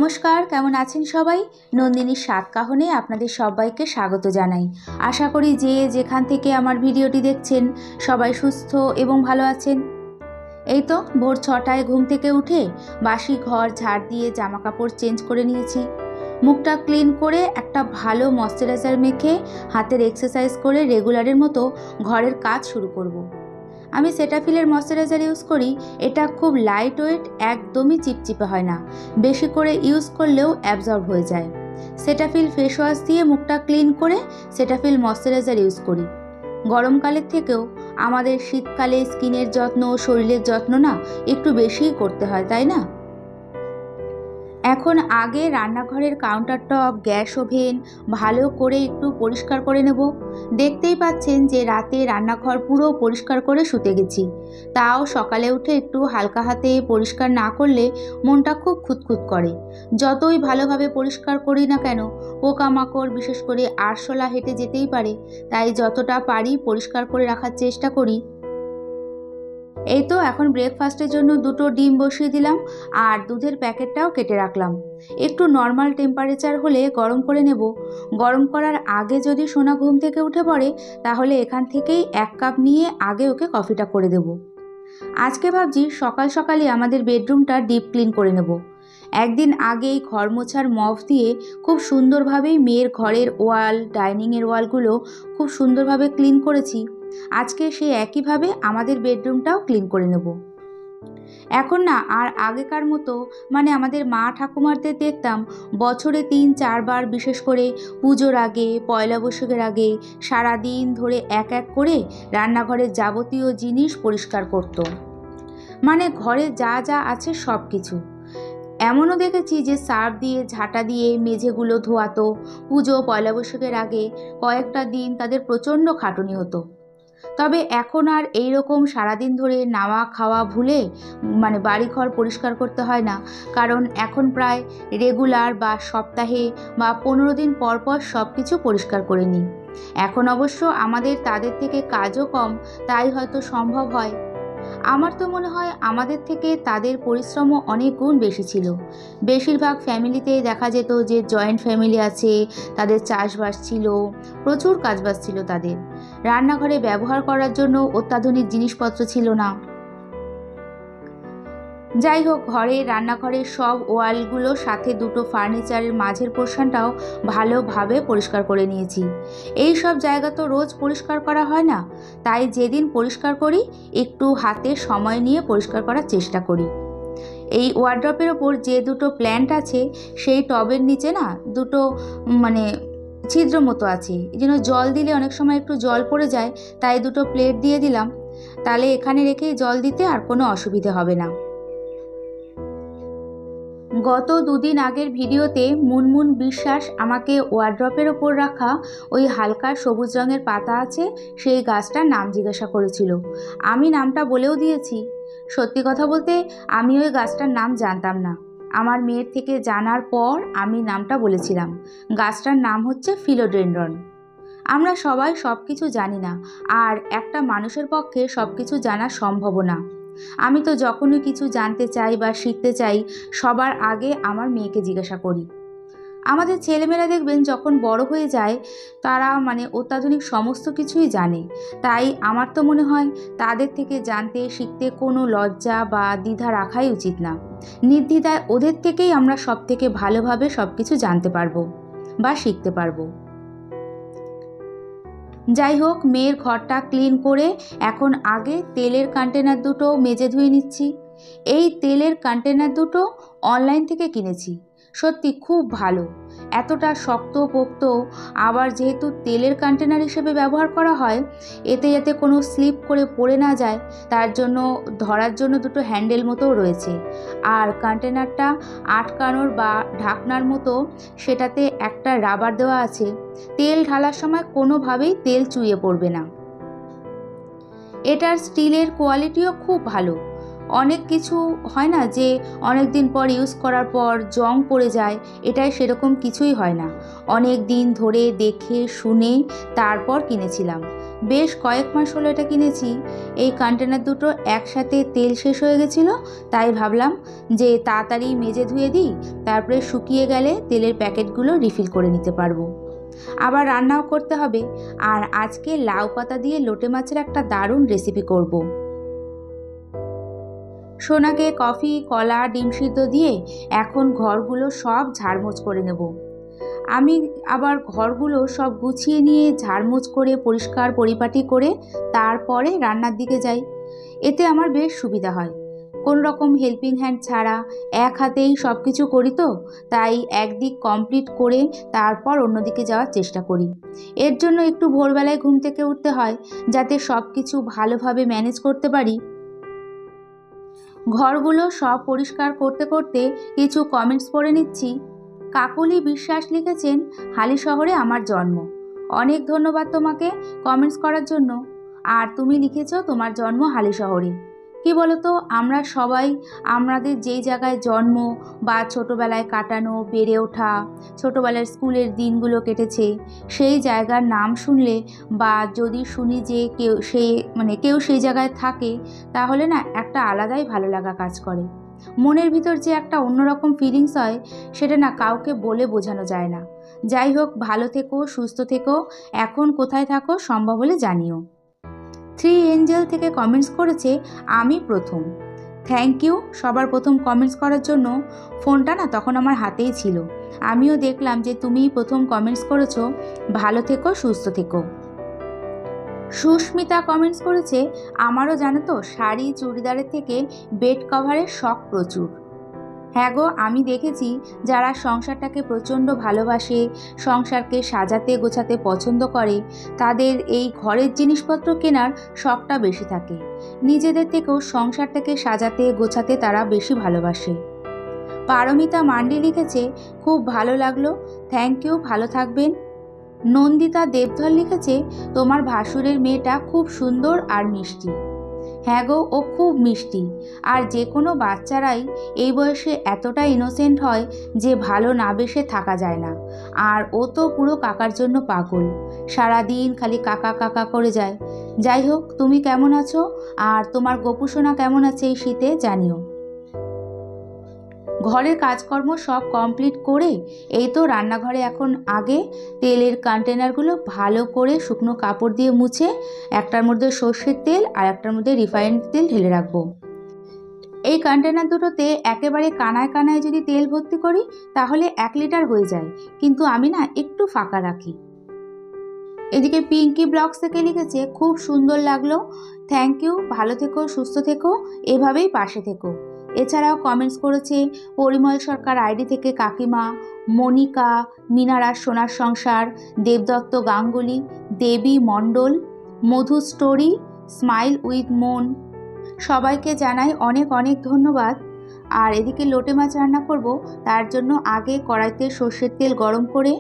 নমস্কার, কেমন আছেন সবাই? নন্দিনীর স্বাদ কাহনে আপনাদের সবাইকে স্বাগত জানাই। আশা করি যে যেখান থেকে আমার ভিডিওটি দেখছেন সবাই সুস্থ এবং ভালো আছেন। এই তো ভোর 6টায় ঘুম থেকে উঠে বাসি ঘর ঝাড় দিয়ে জামা কাপড় চেঞ্জ করে নিয়েছি। মুখটা ক্লিন করে একটা ভালো ময়শ্চারাইজার মেখে হাতের এক্সারসাইজ করে রেগুলারের মতো ঘরের কাজ শুরু করব। আমি সেটাফিলের ময়শ্চারাইজার ইউজ করি। এটা খুব লাইট ওয়েট, একদমই চিপচিপে হয় না, বেশি করে ইউজ করলেও অ্যাবজর্ব হয়ে যায়। সেটাফিল ফেস ওয়াশ দিয়ে মুখটা ক্লিন করে সেটাফিল ময়শ্চারাইজার ইউজ করি। গরমকালের থেকেও আমাদের শীতকালে স্কিনের যত্ন, শরীরের যত্ন না একটু বেশিই করতে হয়, তাই না? এখন আগে রান্নাঘরের কাউন্টার টপ, গ্যাস ওভেন ভালো করে একটু পরিষ্কার করে নেব। দেখতেই পাচ্ছেন যে রাতে রান্নাঘর পুরো পরিষ্কার করে শুতে গেছি, তাও সকালে উঠে একটু হালকা হাতে পরিষ্কার না করলে মনটা খুব খুঁতখুত করে। যতই ভালোভাবে পরিষ্কার করি না কেন পোকামাকড়, বিশেষ করে আরশোলা হেঁটে যেতেই পারে, তাই যতটা পারি পরিষ্কার করে রাখার চেষ্টা করি। এই তো এখন ব্রেকফাস্টের জন্য 2টো ডিম বসিয়ে দিলাম আর দুধের প্যাকেটটাও কেটে রাখলাম। একটু নর্মাল টেম্পারেচার হলে গরম করে নেব। গরম করার আগে যদি সোনা ঘুম থেকে উঠে পড়ে তাহলে এখান থেকেই 1 কাপ নিয়ে আগে ওকে কফিটা করে দেব। আজকে ভাবছি সকাল সকালই আমাদের বেডরুমটা ডিপ ক্লিন করে নেব। একদিন আগেই ঘর মোছার মপ দিয়ে খুব সুন্দরভাবেই মেয়ের ঘরের ওয়াল, ডাইনিংয়ের ওয়ালগুলো খুব সুন্দরভাবে ক্লিন করেছি। আজকে সেই একইভাবে আমাদের বেডরুমটাও ক্লিন করে নেব। এখন না আর আগেকার মতো, আমাদের মা ঠাকুমারদের দেখতাম বছরে 3-4 বার, বিশেষ করে পুজোর আগে, পয়লা বৈশাখের আগে সারাদিন ধরে এক এক করে রান্নাঘরের যাবতীয় জিনিস পরিষ্কার করত। ঘরে যা যা আছে সব কিছু। এমনও দেখেছি যে সার্ফ দিয়ে, ঝাঁটা দিয়ে মেঝেগুলো ধোয়াতো। পুজো, পয়লা বৈশাখের আগে কয়েকটা দিন তাদের প্রচণ্ড খাটুনি হতো। তবে এখন আর এই রকম সারাদিন ধরে নাওয়া খাওয়া ভুলে বাড়িঘর পরিষ্কার করতে হয় না, কারণ এখন প্রায় রেগুলার বা সপ্তাহে বা 15 দিন পর পর সব কিছু পরিষ্কার করে নিই। এখন অবশ্য আমাদের তাদের থেকে কাজও কম, তাই হয়তো সম্ভব হয়। আমার তো মনে হয় আমাদের থেকে তাদের পরিশ্রমও অনেক গুণ বেশি ছিল। বেশিরভাগ ফ্যামিলিতেই দেখা যেত যে জয়েন্ট ফ্যামিলি আছে, তাদের চাষবাস ছিল, প্রচুর কাজবাজ ছিল তাদের। রান্নাঘরে ব্যবহার করার জন্য অত্যাধুনিক জিনিসপত্র ছিল না। যাই হোক, রান্নাঘরের সব ওয়ালগুলোর সাথে 2টো ফার্নিচারের মাঝের পোর্শনটাও ভালোভাবে পরিষ্কার করে নিয়েছি। এই সব জায়গা তো রোজ পরিষ্কার করা হয় না, তাই যেদিন পরিষ্কার করি একটু হাতে সময় নিয়ে পরিষ্কার করার চেষ্টা করি। এই ওয়ার্ড্রপের ওপর যে 2টো প্ল্যান্ট আছে সেই টবের নিচে না 2টো ছিদ্র মতো আছে, এই জন্য জল দিলে অনেক সময় একটু জল পড়ে যায়, তাই 2টো প্লেট দিয়ে দিলাম। তাহলে এখানে রেখেই জল দিতে আর কোনো অসুবিধে হবে না। গত 2 দিন আগের ভিডিওতে মুনমুন বিশ্বাস আমাকে ওয়ার্ড্রপের ওপর রাখা ওই হালকা সবুজ রঙের পাতা আছে সেই গাছটার নাম জিজ্ঞাসা করেছিল। আমি নামটা বলেও দিয়েছি। সত্যি কথা বলতে আমি ওই গাছটার নাম জানতাম না। আমার মেয়ের থেকে জানার পর আমি নামটা বলেছিলাম। গাছটার নাম হচ্ছে ফিলোডেনড্রন। আমরা সবাই সব কিছু জানি না, আর একটা মানুষের পক্ষে সব কিছু জানা সম্ভব না। আমি তো যখনই কিছু জানতে চাই বা শিখতে চাই সবার আগে আমার মেয়েকে জিজ্ঞাসা করি। আমাদের ছেলেমেয়েরা দেখবেন যখন বড় হয়ে যায় তারা অত্যাধুনিক সমস্ত কিছুই জানে, তাই আমার তো মনে হয় তাদের থেকে জানতে শিখতে কোনো লজ্জা বা দ্বিধা রাখাই উচিত না। নির্দ্বিধায় ওদের থেকেই আমরা সব থেকে ভালোভাবে সব কিছু জানতে পারবো বা শিখতে পারবো। যাই হোক, মেয়ের ঘরটা ক্লিন করে এখন আগে তেলের কন্টেনার 2টো মেজে ধুয়ে নিচ্ছি। এই তেলের কন্টেনার 2টো অনলাইন থেকে কিনেছি। সত্যি খুব ভালো, এতটা শক্ত পোক্ত, আবার যেহেতু তেলের কন্টেনার হিসেবে ব্যবহার করা হয়, এতে যাতে কোনো স্লিপ করে পড়ে না যায় তার জন্য ধরার জন্য 2টো হ্যান্ডেল মতো রয়েছে। আর কন্টেনারটা আটকানোর বা ঢাকনার মতো সেটাতে একটা রাবার দেওয়া আছে। তেল ঢালার সময় কোনোভাবেই তেল চুইয়ে পড়বে না। এটার স্টিলের কোয়ালিটিও খুব ভালো। অনেক কিছু হয় না যে অনেক দিন পর ইউজ করার পর জং পড়ে যায়, এটাই সেরকম কিছুই হয় না। অনেক দিন ধরে দেখে শুনে তারপর কিনেছিলাম। বেশ কয়েক মাস হলো এটা কিনেছি। এই কন্টেনার দুটো একসাথে তেল শেষ হয়ে গেছিলো, তাই ভাবলাম যে তাড়াতাড়ি মেজে ধুয়ে দিই, তারপরে শুকিয়ে গেলে তেলের প্যাকেটগুলো রিফিল করে নিতে পারবো। আবার রান্নাও করতে হবে। আর আজকে লাউ পাতা দিয়ে লোটে মাছের একটা দারুণ রেসিপি করব। সোনাকে কফি, কলা, ডিম সিদ্ধ দিয়ে এখন ঘরগুলো সব ঝাড়মোছ করে নেব। আমি আবার ঘরগুলো সব গুছিয়ে নিয়ে ঝাড়মোছ করে পরিষ্কার পরিপাটি করে তারপরে রান্নার দিকে যাই। এতে আমার বেশ সুবিধা হয়। কোনো রকম হেল্পিং হ্যান্ড ছাড়া এক হাতেই সব কিছু করি তো, তাই একদিক কমপ্লিট করে তারপর অন্যদিকে যাওয়ার চেষ্টা করি। এর জন্য একটু ভোরবেলায় ঘুম থেকে উঠতে হয়, যাতে সব কিছু ভালোভাবে ম্যানেজ করতে পারি। ঘরগুলো সব পরিষ্কার করতে করতে কিছু কমেন্টস পড়ে নিচ্ছি। কাকলি বিশ্বাস লিখেছেন, হালিশহরে আমার জন্ম। অনেক ধন্যবাদ তোমাকে কমেন্টস করার জন্য। আর তুমি লিখেছো তোমার জন্ম হালিশহরে। কি বলতো, আমরা সবাই আমাদের যেই জায়গায় জন্ম বা ছোটোবেলায় কাটানো, বেড়ে ওঠা, ছোটোবেলার স্কুলের দিনগুলো কেটেছে, সেই জায়গার নাম শুনলে বা যদি শুনি যে কেউ সেই জায়গায় থাকে, তাহলে না একটা আলাদাই ভালো লাগা কাজ করে। মনের ভিতর যে একটা অন্যরকম ফিলিংস হয়, সেটা না কাউকে বলে বোঝানো যায় না। যাই হোক, ভালো থেকো, সুস্থ থেকো। এখন কোথায় থাকো সম্ভব হলে জানিও। 3 এঞ্জেল থেকে কমেন্টস করেছে, আমি প্রথম। থ্যাংক ইউ সবার প্রথম কমেন্টস করার জন্য। ফোনটা না তখন আমার হাতেই ছিল, আমিও দেখলাম যে তুমিই প্রথম কমেন্টস করেছো। ভালো থেকো, সুস্থ থেকো। সুস্মিতা কমেন্টস করেছে, আমারও জানো তো শাড়ি চুড়িদারের থেকে বেড কভারের শখ প্রচুর। হ্যাঁ গো, আমি দেখেছি যারা সংসারটাকে প্রচণ্ড ভালোবাসে, সংসারকে সাজাতে গোছাতে পছন্দ করে, তাদের এই ঘরের জিনিসপত্র কেনার শখটা বেশি থাকে। নিজেদের থেকেও সংসারটাকে সাজাতে গোছাতে তারা বেশি ভালোবাসে। পারমিতা মান্ডি লিখেছে, খুব ভালো লাগলো, থ্যাংক ইউ, ভালো থাকবেন। নন্দিতা দেবধর লিখেছে, তোমার ভাসুরের মেয়েটা খুব সুন্দর আর মিষ্টি। হ্যাঁ গো, ও খুব মিষ্টি। আর যে কোনো বাচ্চারাই এই বয়সে এতটা ইনোসেন্ট হয় যে ভালো না বেসে থাকা যায় না। আর ও তো পুরো কাকার জন্য পাগল, সারাদিন খালি কাকা কাকা করে যায়। যাই হোক, তুমি কেমন আছো আর তোমার গোপুসোনা কেমন আছে এই শীতে জানিও। ঘরের কাজকর্ম সব কমপ্লিট করে এই তো রান্নাঘরে এখন আগে তেলের কন্টেনারগুলো ভালো করে শুকনো কাপড় দিয়ে মুছে একটার মধ্যে সর্ষের তেল আর একটার মধ্যে রিফাইন্ড তেল ঢেলে রাখবো। এই কন্টেনার দুটোতে একেবারে কানায় কানায় যদি তেল ভর্তি করি তাহলে 1 লিটার হয়ে যায়, কিন্তু আমি না একটু ফাঁকা রাখি। এদিকে পিঙ্কি ব্লগস থেকে লিখেছে, খুব সুন্দর লাগলো, থ্যাংক ইউ, ভালো থেকো, সুস্থ থেকো, এভাবেই পাশে থেকো। এছাড়াও কমেন্টস করেছে পরিমল সরকার আইডি থেকে কাকিমা, মনিকা, মিনারা সোনার সংসার, দেবদত্ত গাঙ্গুলি, দেবী মণ্ডল, মধু স্টোরি, স্মাইল উইথ মন। সবাইকে জানাই অনেক অনেক ধন্যবাদ। আর এদিকে লোটে মাছ রান্না করব, তার জন্য আগে কড়াইতে সর্ষের তেল গরম করে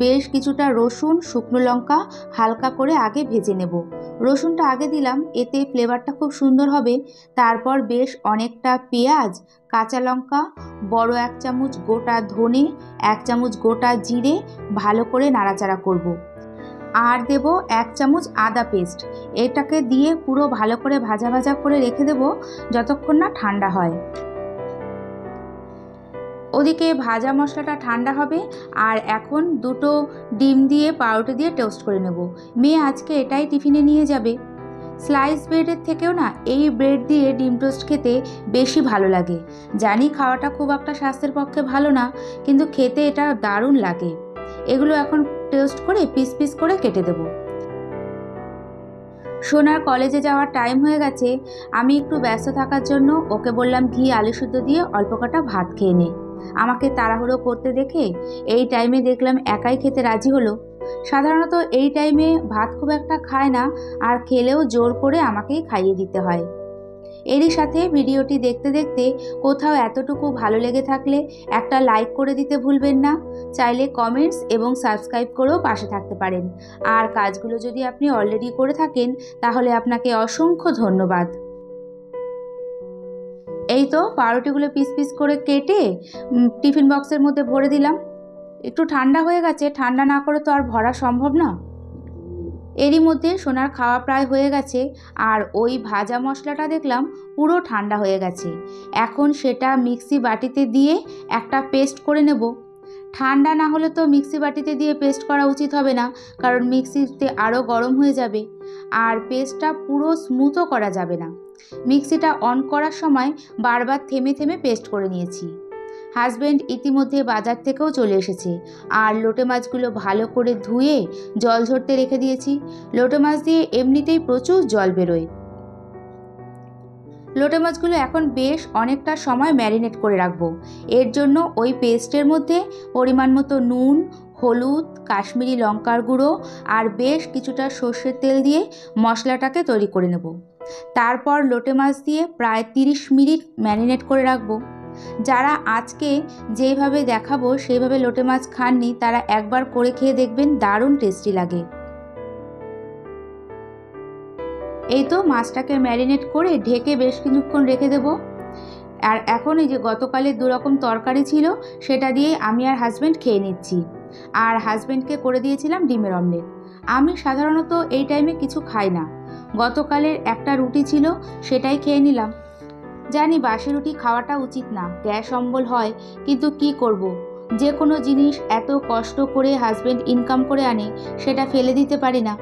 বেশ কিছুটা রসুন, শুকনো লঙ্কা হালকা করে আগে ভেজে নেব। রসুনটা আগে দিলাম, এতে ফ্লেভারটা খুব সুন্দর হবে। তারপর বেশ অনেকটা পেঁয়াজ, কাঁচা লঙ্কা, বড় 1 চামচ গোটা ধনে, 1 চামচ গোটা জিরে ভালো করে নাড়াচাড়া করব। আর দেব 1 চামচ আদা পেস্ট। এটাকে দিয়ে পুরো ভালো করে ভাজা ভাজা করে রেখে দেব যতক্ষণ না ঠান্ডা হয়। ওদিকে ভাজা মশলাটা ঠান্ডা হবে। আর এখন 2টো ডিম দিয়ে পাউরুটি দিয়ে টোস্ট করে নেব। মেয়ে আজকে এটাই টিফিনে নিয়ে যাবে। স্লাইস ব্রেডের থেকেও না এই ব্রেড দিয়ে ডিম টোস্ট খেতে বেশি ভালো লাগে। জানি খাওয়াটা খুব একটা স্বাস্থ্যের পক্ষে ভালো না, কিন্তু খেতে এটা দারুণ লাগে। এগুলো এখন টোস্ট করে পিস পিস করে কেটে দেব। সোনার কলেজে যাওয়ার টাইম হয়ে গেছে। আমি একটু ব্যস্ত থাকার জন্য ওকে বললাম ঘি আলু সিদ্ধ দিয়ে অল্প কটা ভাত খেয়ে নে। আমাকে তাড়াহুড়ো করতে দেখে এই টাইমে দেখলাম একাই খেতে রাজি হলো। সাধারণত এই টাইমে ভাত খুব একটা খায় না, আর খেলেও জোর করে আমাকেই খাইয়ে দিতে হয়। এরই সাথে ভিডিওটি দেখতে দেখতে কোথাও এতটুকু ভালো লেগে থাকলে একটা লাইক করে দিতে ভুলবেন না। চাইলে কমেন্টস এবং সাবস্ক্রাইব করেও পাশে থাকতে পারেন। আর কাজগুলো যদি আপনি অলরেডি করে থাকেন তাহলে আপনাকে অসংখ্য ধন্যবাদ। তো পাউরুটিগুলো পিস পিস করে কেটে টিফিন বক্সের মধ্যে ভরে দিলাম। একটু ঠান্ডা হয়ে গেছে, ঠান্ডা না করে তো আর ভরা সম্ভব না। এরই মধ্যে সোনার খাওয়া প্রায় হয়ে গেছে, আর ওই ভাজা মশলাটা দেখলাম পুরো ঠান্ডা হয়ে গেছে। এখন সেটা মিক্সি বাটিতে দিয়ে একটা পেস্ট করে নেব। ঠান্ডা না হলে তো মিক্সি বাটিতে দিয়ে পেস্ট করা উচিত হবে না, কারণ মিক্সিতে আরও গরম হয়ে যাবে, আর পেস্টটা পুরো স্মুথও করা যাবে না। মিক্সিটা অন করার সময় বারবার থেমে থেমে পেস্ট করে নিয়েছি। হাজব্যান্ড ইতিমধ্যে বাজার থেকেও চলে এসেছে, আর লোটে মাছগুলো ভালো করে ধুয়ে জল ঝরতে রেখে দিয়েছি। লোটে মাছ দিয়ে এমনিতেই প্রচুর জল বেরোয়। লোটে মাছগুলো এখন বেশ অনেকটা সময় ম্যারিনেট করে রাখবো। এর জন্য ওই পেস্টের মধ্যে পরিমাণ মতো নুন, হলুদ, কাশ্মীরি লঙ্কার গুঁড়ো আর বেশ কিছুটা সর্ষের তেল দিয়ে মশলাটাকে তৈরি করে নেব। তারপর লোটে মাছ দিয়ে প্রায় 30 মিনিট ম্যারিনেট করে রাখবো। যারা আজকে যেভাবে দেখাবো সেইভাবে লোটে মাছ খাননি, তারা একবার করে খেয়ে দেখবেন, দারুণ টেস্টি লাগে। এই তো মাছটাকে ম্যারিনেট করে ঢেকে বেশ কিছুক্ষণ রেখে দেব। আর এখন এই যে গতকালের 2 রকম তরকারি ছিল, সেটা দিয়ে আমি আর হাজব্যান্ড খেয়ে নিচ্ছি। আর হাজব্যান্ডকে করে দিয়েছিলাম ডিমের অমলেট। আমি সাধারণত এই টাইমে কিছু খাই না। গতকালের একটা রুটি ছিল, সেটাই খেয়ে নিলাম। জানি বাসি রুটি খাওয়াটা উচিত না, গ্যাস অম্বল হয়, কিন্তু কি করব, যে কোনো জিনিস এত কষ্ট করে হাজব্যান্ড ইনকাম করে আনে, সেটা ফেলে দিতে পারি না।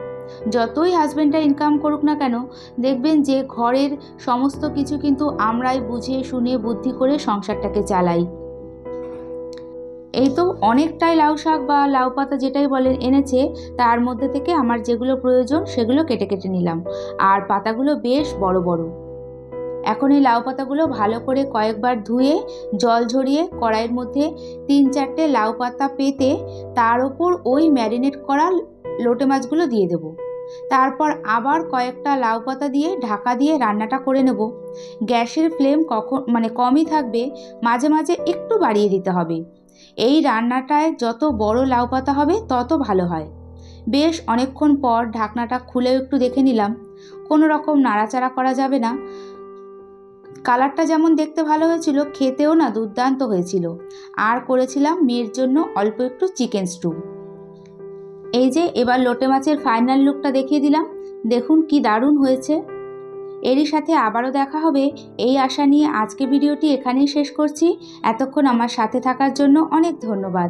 যতই হাজব্যান্ডটা ইনকাম করুক না কেন, দেখবেন যে ঘরের সমস্ত কিছু কিন্তু আমরাই বুঝে শুনে বুদ্ধি করে সংসারটাকে চালাই। এই তো অনেকটাই লাউ শাক বা লাউ পাতা যেটাই বলেন এনেছে, তার মধ্যে থেকে আমার যেগুলো প্রয়োজন সেগুলো কেটে কেটে নিলাম। আর পাতাগুলো বেশ বড় বড়। এখন এই লাউ পাতাগুলো ভালো করে কয়েকবার ধুয়ে জল ঝরিয়ে কড়াইয়ের মধ্যে 3-4টে লাউ পাতা পেতে তার ওপর ওই ম্যারিনেট করা লোটে মাছগুলো দিয়ে দেব। তারপর আবার কয়েকটা লাউ পাতা দিয়ে ঢাকা দিয়ে রান্নাটা করে নেব। গ্যাসের ফ্লেম কমই থাকবে, মাঝে মাঝে একটু বাড়িয়ে দিতে হবে। এই রান্নাটায় যত বড় লাউ পাতা হবে তত ভালো হয়। বেশ অনেকক্ষণ পর ঢাকনাটা খুলেও একটু দেখে নিলাম। কোনো রকম নাড়াচাড়া করা যাবে না। কালারটা যেমন দেখতে ভালো হয়েছিল, খেতেও না দুর্দান্ত হয়েছিল। আর করেছিলাম মেয়ের জন্য অল্প একটু চিকেন স্টু। এই যে এবার লোটে মাছের ফাইনাল লুকটা দেখিয়ে দিলাম, দেখুন কি দারুণ হয়েছে। এরই সাথে আবারও দেখা হবে এই আশা নিয়ে আজকে ভিডিওটি এখানেই শেষ করছি। এতক্ষণ আমার সাথে থাকার জন্য অনেক ধন্যবাদ।